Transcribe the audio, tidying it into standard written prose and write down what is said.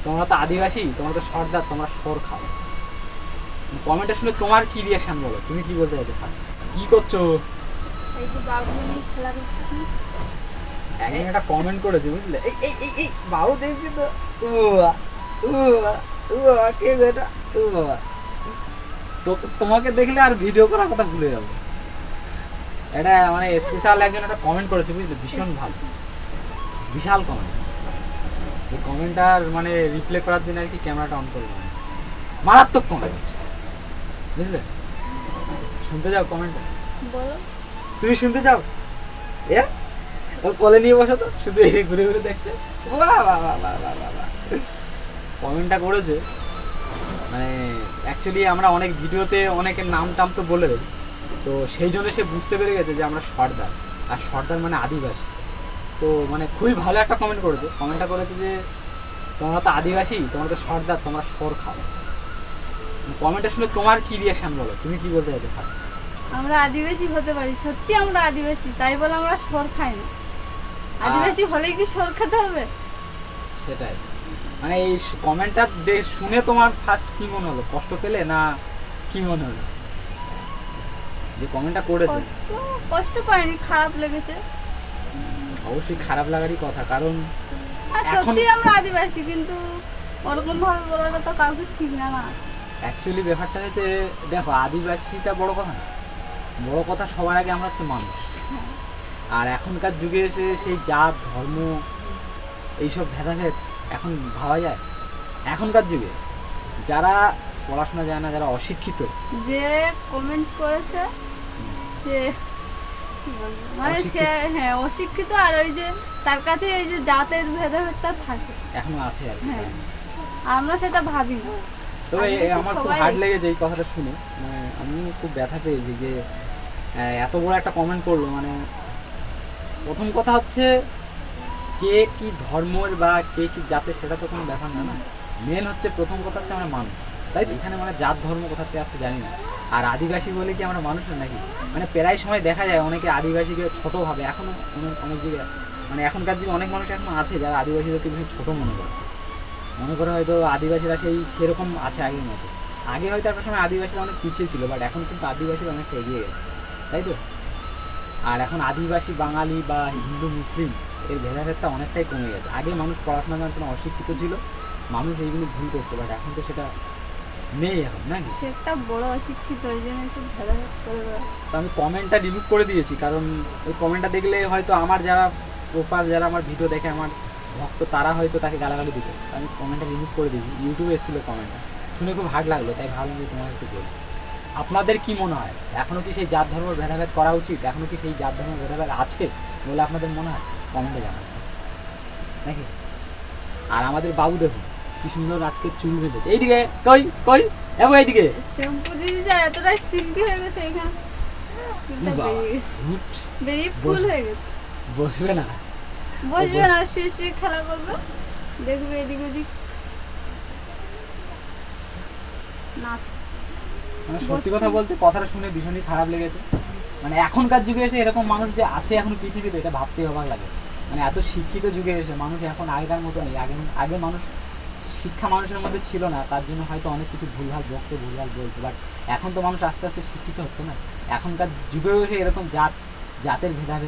তোমরা তো আদিবাসী, তোমরা তো সর্দার, তোমরা সর খাও। কমেন্টটা শুনে তোমার কি রিয়াকশন বলো, তুমি কি বলতে চাইছো ফার্স্ট? কি করছো? এই যে বাবু নিয়ে খেলা করছি। একজন একটা কমেন্ট করেছে বুঝলে, এই এই এই এই বাবু দেখছি তো, ও ও ও কে গো এটা, ও বাবা, তো তোমাকে দেখলে আর ভিডিও করার কথা ভুলে যাবো। এটা মানে স্পেশাল একজন একটা কমেন্ট করেছে বুঝলে, ভীষণ ভালো, বিশাল কমেন্ট। এই কমেন্টটার মানে রিপ্লে করার জন্য আর কি ক্যামেরাটা অন করলাম। মারাত্মক কমেন্ট বুঝলে, শুনতে যাও কমেন্টটা? বলো। তুমি শুনতে চাও? এ ও কলে নিয়ে বসো তো, শুধু এই ঘুরে ঘুরে দেখছে। কমেন্টটা করেছে মানে অ্যাকচুয়ালি আমরা অনেক ভিডিওতে অনেকের নাম টাম তো বলে দেই, তো সেই জন্য সে বুঝতে পেরে গেছে যে আমরা সর্দার, আর সর্দার মানে আদিবাসী। তো মানে খুবই ভালো একটা কমেন্ট করেছে। কমেন্টটা করেছে যে তোমরা তো আদিবাসী, তোমরা তো সর্দার, তোমরা সর খাও। কমেন্টটা শুনে তোমার কি রিয়াকশন বলো, তুমি কি বলতে চাইছো ফার্স্ট? আমরা আদিবাসী হতে পারি, সত্যি আমরা আদিবাসী, তাই বলে আমরা সর খাই না। আদিবাসী হলেই কি সর খেতে হবে? সেটাই, মানে এই কমেন্টটা শুনে তোমার ফার্স্ট কি মনে হলো, কষ্ট পেলে না কি মনে হলো যে কমেন্টটা করেছে? কষ্ট পাইনি, খারাপ লেগেছে। অবশ্যই খারাপ লাগারই কথা, কারণ আর সত্যি আমরা আদিবাসী, কিন্তু ওরকম ভাবে বলাটা তো কাউকে ঠিক না। না অ্যাকচুয়ালি ব্যাপারটা হচ্ছে, দেখো আদিবাসীটা বড় কথা না, বড় কথা সবার আগে আমরা হচ্ছে মানুষ। আর এখনকার যুগে এসে সেই জাত ধর্ম এইসব ভেদাভেদ এখন ভাবা যায়? এখনকার যুগে যারা পড়াশোনা যায় না, যারা অশিক্ষিত, যে কমেন্ট করেছে সে মানে সে হ্যাঁ অশিক্ষিত, আর ওই যে তার কাছে এই যে জাতের ভেদাভেদটা থাকে এখনো আছে আর কি। হ্যাঁ, আমরা সেটা ভাবি না। তবে আমার খুব হার্ড লেগেছে এই কথাটা শুনে, মানে আমি খুব ব্যথা পেয়েছি যে এত বড় একটা কমেন্ট করলো। মানে প্রথম কথা হচ্ছে কে কি ধর্মের বা কে কি জাতের সেটা তো কোনো ব্যাপার না, না মেন হচ্ছে প্রথম কথা হচ্ছে আমরা মানুষ, তাই তো? এখানে মানে জাত ধর্ম কোথাতে আসছে জানি না। আর আদিবাসী বলে কি আমরা মানুষ নাকি? মানে প্রায় সময় দেখা যায় অনেকে আদিবাসীকে ছোট ভাবে, এখনো অনেক জায়গায় মানে এখনকার দিনে অনেক মানুষ এখনো আছে যারা আদিবাসীদেরকে ভীষণ ছোট মনে করে হয়তো আদিবাসীরা সেরকম আছে আগের মতো। আগে হয়তো একটা সময় আদিবাসীরা অনেক পিছিয়ে ছিল, বাট এখন কিন্তু আদিবাসীরা অনেকটা এগিয়ে গেছে, তাই তো? আর এখন আদিবাসী বাঙালি বা হিন্দু মুসলিম এর ভেদাভেদটা অনেকটাই কমে গেছে। আগে মানুষ পড়াশোনা করার জন্য অশিক্ষিত ছিল, মানুষ এইগুলো ভুল করতো, বাট এখন তো সেটা নেই এখন, নাকি? সেটা বড় অশিক্ষিত, ওই জন্য এসব ভেদাভেদ করে। তো আমি কমেন্টটা রিমুভ করে দিয়েছি, কারণ ওই কমেন্টটা দেখলে হয়তো আমার যারা প্রপার, যারা আমার ভিডিও দেখে, আমার ভক্ত, তারা হয়তো তাকে গালাগালি দিত। আমি কমেন্টটা রিমুভ করে দিয়েছি। ইউটিউবে এসেছিলো কমেন্টটা, শুনে খুব হার্ড লাগলো, তাই ভাবলাম যে তোমাকে একটু বলি। আপনাদের কি মনে হয়, এখনও কি সেই জাত ধর্ম ভেদাভেদ করা উচিত? এখনও কি সেই জাত ধর্ম ভেদাভেদ আছে বলে আপনাদের মনে হয়? কমেন্টে জানান নাকি। আর আমাদের বাবু দেখুন কি সুন্দর আজকে চুল বেঁধেছে। এইদিকে কই কই এবং এইদিকে শ্যাম্পু দিয়ে যায়, এতটাই সিল্কি হয়ে গেছে, এখানে চুলটা বেরিয়ে গেছে, বেরিয়ে ফুল হয়ে গেছে। বসবে না, বসবে না, শুয়ে শুয়ে খেলা করবে, দেখবে এদিক ওদিক নাচ। মানে সত্যি কথা বলতে কথাটা শুনে ভীষণই খারাপ লেগেছে। মানে এখনকার যুগে এসে এরকম মানুষ যে আছে এখন পৃথিবীতে, এটা ভাবতেই অবাক লাগে। মানে এত শিক্ষিত যুগে এসে মানুষ এখন আগেকার মতো নেই। আগে মানুষ শিক্ষা মানুষের মধ্যে ছিল না, তার জন্য হয়তো অনেক কিছু ভুলভাল বকতো, ভুলভাল বলতো, বাট এখন তো মানুষ আস্তে আস্তে শিক্ষিত হচ্ছে না। এখনকার যুগেও এসে এরকম জাতের ভেদাভেদ